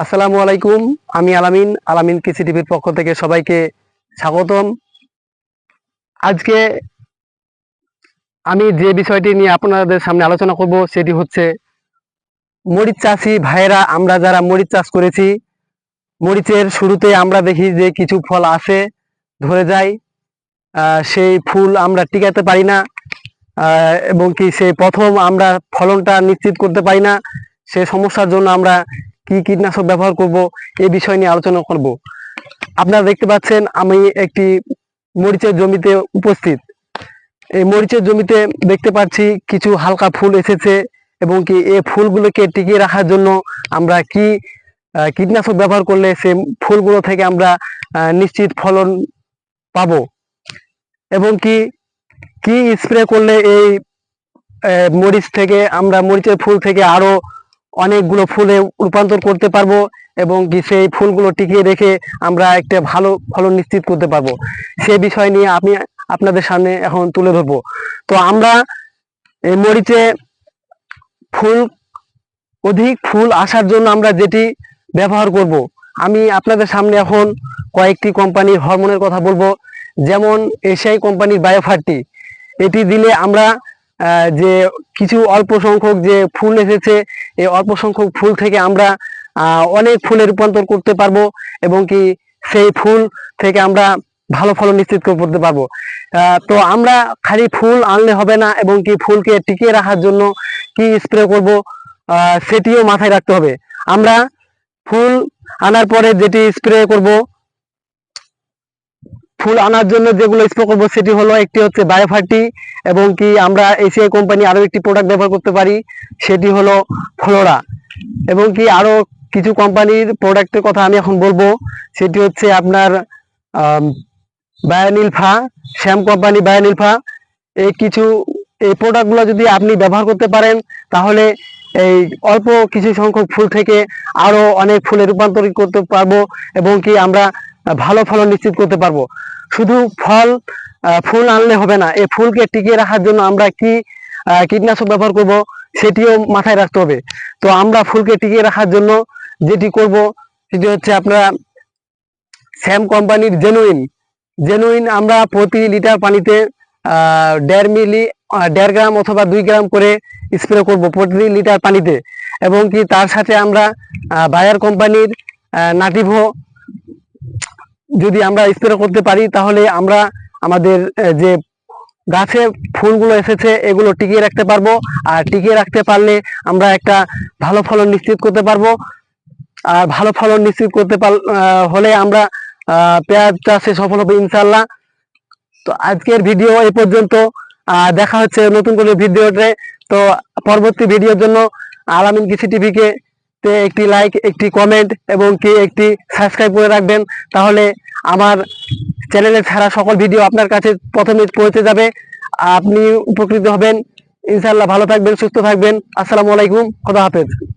আসসালামু আলাইকুম। আমি আলামিন, আলামিন কৃষি টিভির পক্ষ থেকে সবাইকে স্বাগতম। আজকে আমি যে বিষয়টি নিয়ে আপনাদের সামনে আলোচনা করব সেটি হচ্ছে মরিচ চাষি ভাইয়েরা, আমরা যারা মরিচ চাষ করেছি, মরিচের শুরুতে আমরা দেখি যে কিছু ফল আসে, ধরে যায়, সেই ফুল আমরা টিকাতে পারি না, এবং কি সেই প্রথম আমরা ফলনটা নিশ্চিত করতে পারি না। সে সমস্যার জন্য আমরা কি কীটনাশক ব্যবহার করব এই বিষয় নিয়ে আলোচনা করব। আপনারা দেখতে পাচ্ছেন আমি একটি মরিচের জমিতে উপস্থিত। এই মরিচের জমিতে দেখতে পাচ্ছি কিছু হালকা ফুল এসেছে, এবং কি এই ফুলগুলোকে টিকিয়ে রাখার জন্য আমরা কি কীটনাশক ব্যবহার করলে সে ফুলগুলো থেকে আমরা নিশ্চিত ফলন পাবো, এবং কি কি স্প্রে করলে এই মরিচ থেকে আমরা মরিচের ফুল থেকে আরো অনেকগুলো ফুলে রূপান্তর করতে পারবো, এবং কি সেই ফুলগুলো টিকিয়ে রেখে আমরা একটা ভালো ফলন নিশ্চিত করতে পারবো, সে বিষয় নিয়ে আমি আপনাদের সামনে এখন তুলে ধরবো। তো আমরা এই মরিচে ফুল অধিক ফুল আসার জন্য আমরা যেটি ব্যবহার করব, আমি আপনাদের সামনে এখন কয়েকটি কোম্পানির হরমোনের কথা বলবো। যেমন এশিয়াই কোম্পানির বায়োফার্টি, এটি দিলে আমরা যে কিছু অল্প সংখ্যক যে ফুল এসেছে, এই অল্প সংখ্যক ফুল থেকে আমরা অনেক ফুলে রূপান্তর করতে পারবো, এবং কি সেই ফুল থেকে আমরা ভালো ফলন নিশ্চিত করতে পারবো। তো আমরা খালি ফুল আনলে হবে না, এবং কি ফুলকে টিকিয়ে রাখার জন্য কি স্প্রে করব সেটিও মাথায় রাখতে হবে। আমরা ফুল আনার পরে যেটি স্প্রে করব, ফুল আনার জন্য যেগুলো স্প্রে করবো সেটি হলো, একটি হচ্ছে বায়োফার্টি, এবং কি আমরা এশিয়াই কোম্পানি আরো একটি প্রোডাক্ট ব্যবহার করতে পারি, সেটি হলো ফ্লোরা, এবং কি আরো কিছু কোম্পানির প্রোডাক্টের কথা আমি এখন বলবো, সেটি হচ্ছে আপনার বায়োনিলফা, শ্যাম কোম্পানি বায়োনিলফা। এই প্রোডাক্টগুলো যদি আপনি ব্যবহার করতে পারেন, তাহলে এই অল্প কিছু সংখ্যক ফুল থেকে আরো অনেক ফুলে রূপান্তরিত করতে পারবো, এবং কি আমরা ভালো ফলন নিশ্চিত করতে পারবো। শুধু ফুল আনলে হবে না, এই ফুলকে টিকিয়ে রাখার জন্য আমরা কি কীটনাশক ব্যবহার করব সেটিও মাথায় রাখতে হবে। তো আমরা ফুলকে টিকিয়ে রাখার জন্য যেটি করব সেটি হচ্ছে আপনারা শ্যাম কোম্পানির জেনুইন আমরা প্রতি লিটার পানিতে 1.5 গ্রাম অথবা 2 গ্রাম করে স্প্রে করব প্রতি লিটার পানিতে, এবং কি তার সাথে আমরা বায়ার কোম্পানির নাটিভো যদি আমরা স্প্রে করতে পারি, তাহলে আমরা আমাদের যে গাছে ফুলগুলো এসেছে এগুলো টিকিয়ে রাখতে পারবো। আর টিকিয়ে রাখতে পারলে আমরা একটা ভালো ফলন নিশ্চিত করতে পারবো। আর ভালো ফলন নিশ্চিত করতে হলে আমরা পেঁয়াজ চাষে সফল হবে ইনশাল্লাহ। তো আজকের ভিডিও এই পর্যন্ত, দেখা হচ্ছে নতুন করে ভিডিওতে। তো পরবর্তী ভিডিওর জন্য আলামিন কৃষি টিভিকে একটি লাইক, একটি কমেন্ট এবং কি একটি সাবস্ক্রাইব করে রাখবেন, তাহলে আমার চ্যানেলে ছাড়া সকল ভিডিও আপনার কাছে প্রথমে পৌঁছে যাবে, আপনি উপকৃত হবেন ইনশাল্লাহ। ভালো থাকবেন, সুস্থ থাকবেন। আসসালামু আলাইকুম, খোদা হাফেজ।